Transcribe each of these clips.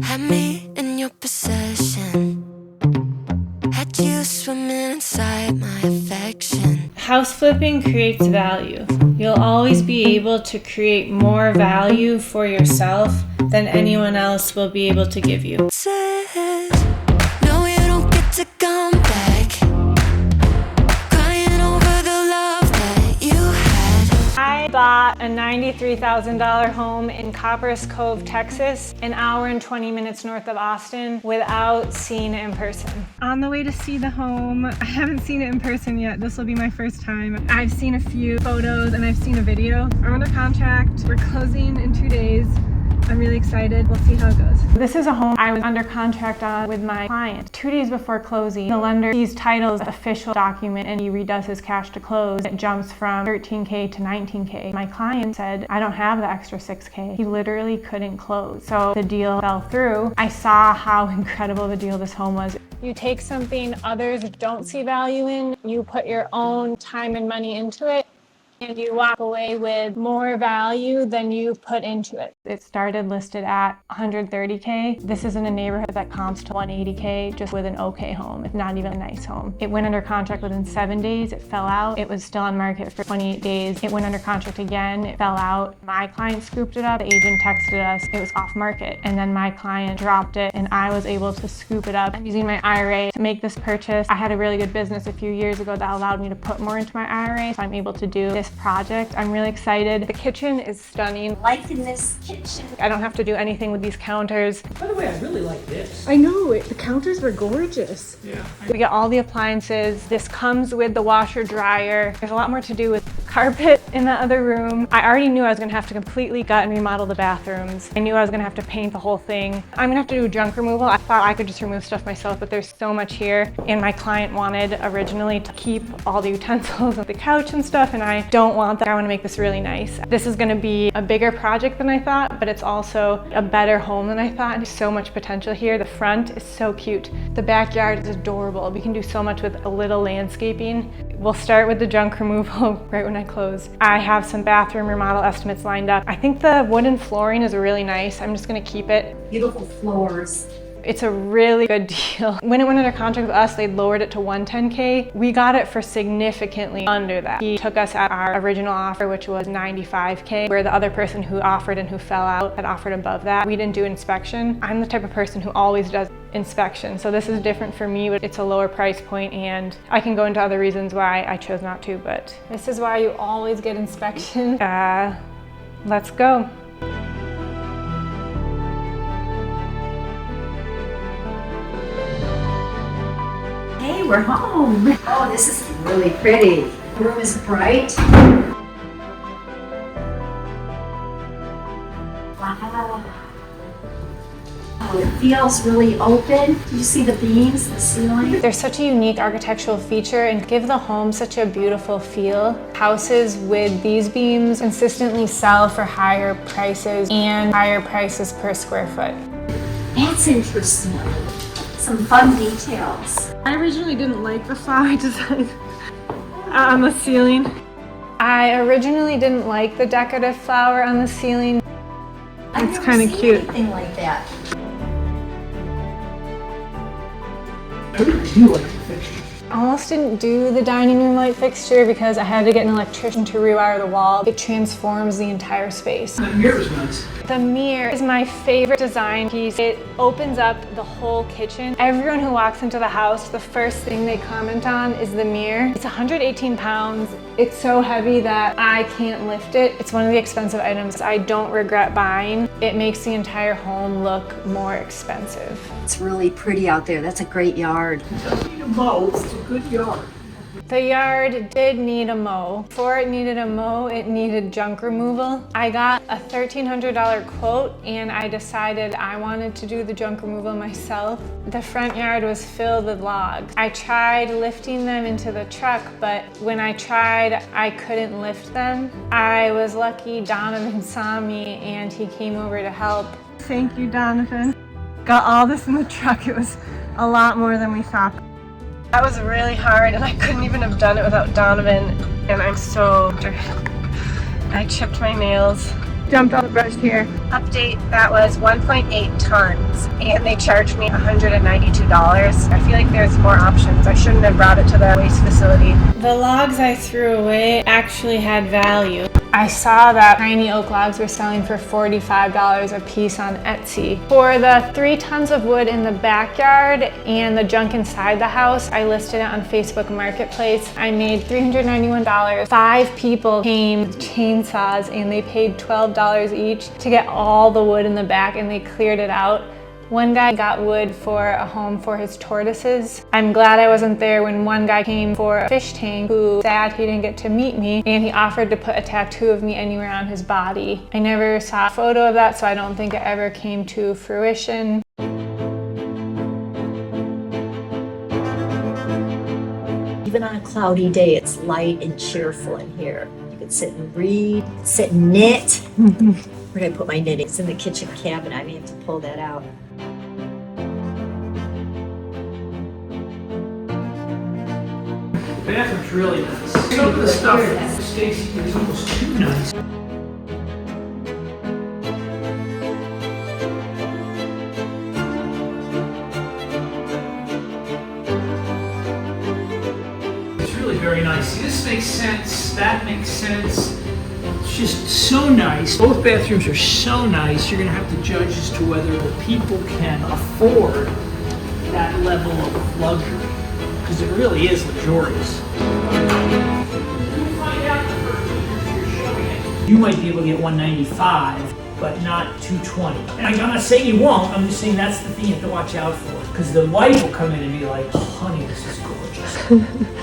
Had me in your possession, had you swimming inside my affection. House flipping creates value. You'll always be able to create more value for yourself than anyone else will be able to give you. Says, no, you don't get to come back. Crying over the love that you had. I bought a $93,000 home in Copperas Cove, Texas, an hour and 20 minutes north of Austin, without seeing it in person. On the way to see the home, I haven't seen it in person yet. This will be my first time. I've seen a few photos and I've seen a video. I'm under contract. We're closing in 2 days. I'm really excited. We'll see how it goes. This is a home I was under contract on with my client. 2 days before closing, the lender sees title's official document and he redoes his cash to close. It jumps from $13K to $19K. My client said, I don't have the extra $6K. He literally couldn't close. So the deal fell through. I saw how incredible the deal this home was. You take something others don't see value in, you put your own time and money into it, and you walk away with more value than you put into it. It started listed at $130K. This is in a neighborhood that comps to $180K just with an okay home. It's not even a nice home. It went under contract within 7 days. It fell out. It was still on market for 28 days. It went under contract again. It fell out. My client scooped it up. The agent texted us. It was off market. And then my client dropped it and I was able to scoop it up. I'm using my IRA to make this purchase. I had a really good business a few years ago that allowed me to put more into my IRA. So I'm able to do this project. I'm really excited. The kitchen is stunning. Liking this kitchen. I don't have to do anything with these counters. By the way, I really like this. I know, the counters were gorgeous. Yeah. We got all the appliances. This comes with the washer dryer. There's a lot more to do with carpet in the other room. I already knew I was gonna have to completely gut and remodel the bathrooms. I knew I was gonna have to paint the whole thing. I'm gonna have to do junk removal. I thought I could just remove stuff myself, but there's so much here. And my client wanted originally to keep all the utensils of the couch and stuff, and I don't want that. I wanna make this really nice. This is gonna be a bigger project than I thought, but it's also a better home than I thought. There's so much potential here. The front is so cute. The backyard is adorable. We can do so much with a little landscaping. We'll start with the junk removal right when I close. I have some bathroom remodel estimates lined up. I think the wooden flooring is really nice. I'm just gonna keep it. Beautiful floors. It's a really good deal. When it went under contract with us, they lowered it to $110K. We got it for significantly under that. He took us at our original offer, which was $95K, where the other person who offered and who fell out had offered above that. We didn't do inspection. I'm the type of person who always does inspection, so this is different for me, but it's a lower price point, and I can go into other reasons why I chose not to, but this is why you always get inspection. Let's go. Hey, we're home. Oh, this is really pretty. The room is bright. Wow. Oh, it feels really open. Do you see the beams, the ceiling? They're such a unique architectural feature and give the home such a beautiful feel. Houses with these beams consistently sell for higher prices and higher prices per square foot. That's interesting. Some fun details. I originally didn't like the flower design on the ceiling. I originally didn't like the decorative flower on the ceiling. It's kind of cute. Anything like that. I really do like the fixture. I almost didn't do the dining room light fixture because I had to get an electrician to rewire the wall. It transforms the entire space. The mirror is nice. The mirror is my favorite design piece. It opens up the whole kitchen. Everyone who walks into the house, the first thing they comment on is the mirror. It's 118 pounds. It's so heavy that I can't lift it. It's one of the expensive items I don't regret buying. It makes the entire home look more expensive. It's really pretty out there. That's a great yard. It doesn't need a mow, it's a good yard. The yard did need a mow. Before it needed a mow, it needed junk removal. I got a $1,300 quote and I decided I wanted to do the junk removal myself. The front yard was filled with logs. I tried lifting them into the truck, but when I tried, I couldn't lift them. I was lucky Donovan saw me and he came over to help. Thank you, Donovan. Got all this in the truck. It was a lot more than we thought. That was really hard and I couldn't even have done it without Donovan, and I'm so I chipped my nails. dumped all the brush here. Update, that was 1.8 tons and they charged me $192. I feel like there's more options. I shouldn't have brought it to the waste facility. The logs I threw away actually had value. I saw that tiny oak logs were selling for $45 a piece on Etsy. For the 3 tons of wood in the backyard and the junk inside the house, I listed it on Facebook Marketplace. I made $391. 5 people came with chainsaws and they paid $12 each to get all the wood in the back, and they cleared it out. One guy got wood for a home for his tortoises. I'm glad I wasn't there when one guy came for a fish tank who sad he didn't get to meet me, and he offered to put a tattoo of me anywhere on his body. I never saw a photo of that, so I don't think it ever came to fruition. Even on a cloudy day, it's light and cheerful in here. You can sit and read, sit and knit. Where did I put my knitting? It's in the kitchen cabinet. I may have to pull that out. The bathroom's really nice. Some of the stuff, Stacy, is almost too nice. It's really very nice. See, this makes sense. That makes sense. It's just so nice. Both bathrooms are so nice. You're going to have to judge as to whether the people can afford that level of luxury. Because it really is luxurious. You'll find out the first week you're showing it. You might be able to get 195, but not 220. And I'm not saying you won't, I'm just saying that's the thing you have to watch out for. Because the wife will come in and be like, oh, honey, this is gorgeous.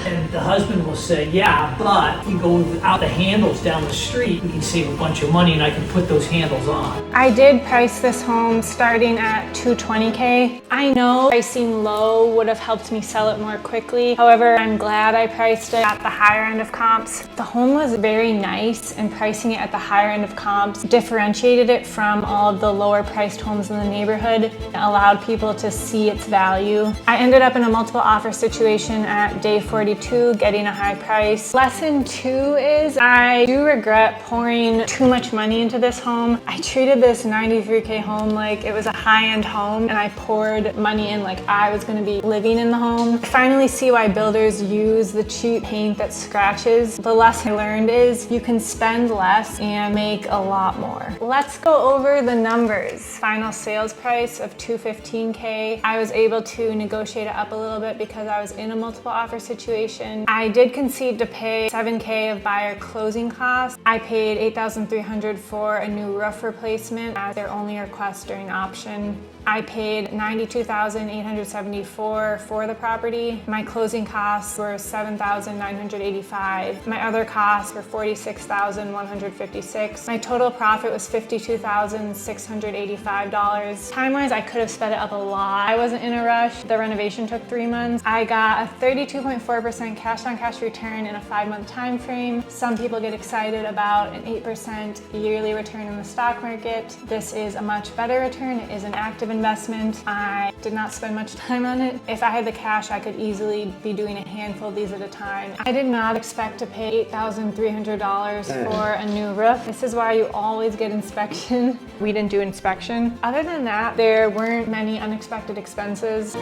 And the husband will say, yeah, but if we go without the handles down the street, we can save a bunch of money and I can put those handles on. I did price this home starting at $220K. I know pricing low would have helped me sell it more quickly. However, I'm glad I priced it at the higher end of comps. The home was very nice, and pricing it at the higher end of comps differentiated it from all of the lower priced homes in the neighborhood and allowed people to see its value. I ended up in a multiple offer situation at day 42, getting a high price. Lesson 2 is I do regret pouring too much money into this home. I treated this $93K home like it was a high-end home, and I poured money in like I was gonna be living in the home. I finally see why builders use the cheap paint that scratches. The lesson I learned is you can spend less and make a lot more. Let's go over the numbers. Final sales price of $215K. I was able to negotiate it up a little bit because I was in a multiple offer situation. I did concede to pay $7K of buyer closing costs. I paid $8,300 for a new roof replacement as their only request during option. I paid $92,874 for the property. My closing costs were $7,985. My other costs were $46,156. My total profit was $52,685. Time-wise, I could have sped it up a lot. I wasn't in a rush. The renovation took 3 months. I got a 32.4% cash-on-cash return in a 5-month time frame. Some people get excited about an 8% yearly return in the stock market. This is a much better return. It is an active investment. I did not spend much time on it. If I had the cash, I could easily be doing a handful of these at a time. I did not expect to pay $8,300 for a new roof. This is why you always get inspection. We didn't do inspection. Other than that, there weren't many unexpected expenses.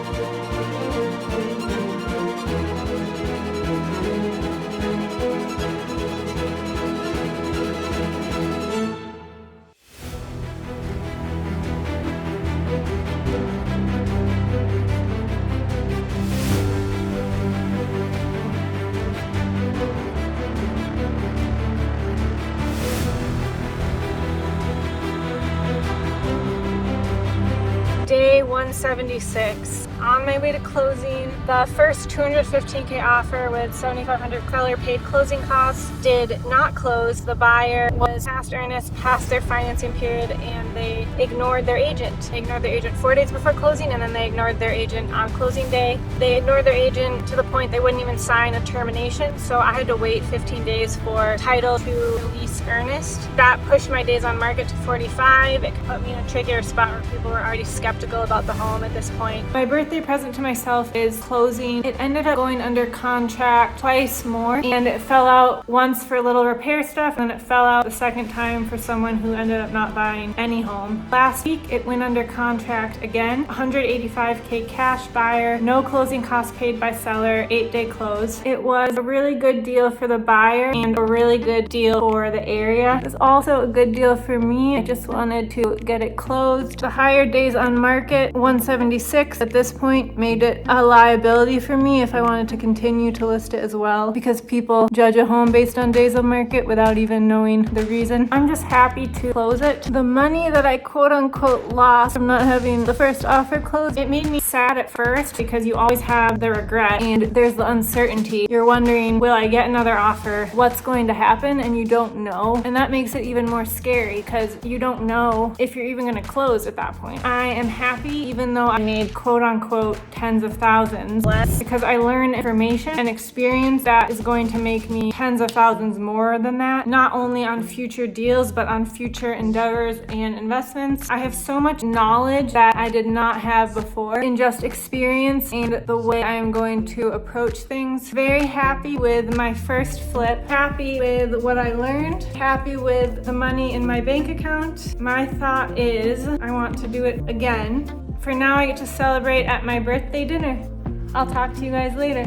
Day 176. On my way to closing, the first $215K offer with $7,500 seller paid closing costs did not close. The buyer was past earnest, past their financing period, and they ignored their agent. They ignored their agent 4 days before closing, and then they ignored their agent on closing day. They ignored their agent to the point they wouldn't even sign a termination, so I had to wait 15 days for title to release earnest. That pushed my days on market to 45. It could put me in a trickier spot where people were already skeptical about the home at this point. My birthday birthday present to myself is closing. It ended up going under contract twice more, and it fell out once for little repair stuff, and it fell out the second time for someone who ended up not buying any home. Last week, it went under contract again, 185K cash buyer, no closing costs paid by seller, 8-day close. It was a really good deal for the buyer and a really good deal for the area. It was also a good deal for me. I just wanted to get it closed. The higher days on market, 176 at this point, made it a liability for me if I wanted to continue to list it as well, because people judge a home based on days on market without even knowing the reason. I'm just happy to close it. The money that I quote unquote lost from not having the first offer closed, it made me sad at first because you always have the regret and there's the uncertainty. You're wondering, will I get another offer? What's going to happen? And you don't know. And that makes it even more scary because you don't know if you're even going to close at that point. I am happy, even though I made quote unquote tens of thousands less, because I learned information and experience that is going to make me tens of thousands more than that, not only on future deals, but on future endeavors and investments. I have so much knowledge that I did not have before in just experience and the way I am going to approach things. Very happy with my first flip, happy with what I learned, happy with the money in my bank account. My thought is I want to do it again. For now, I get to celebrate at my birthday dinner. I'll talk to you guys later.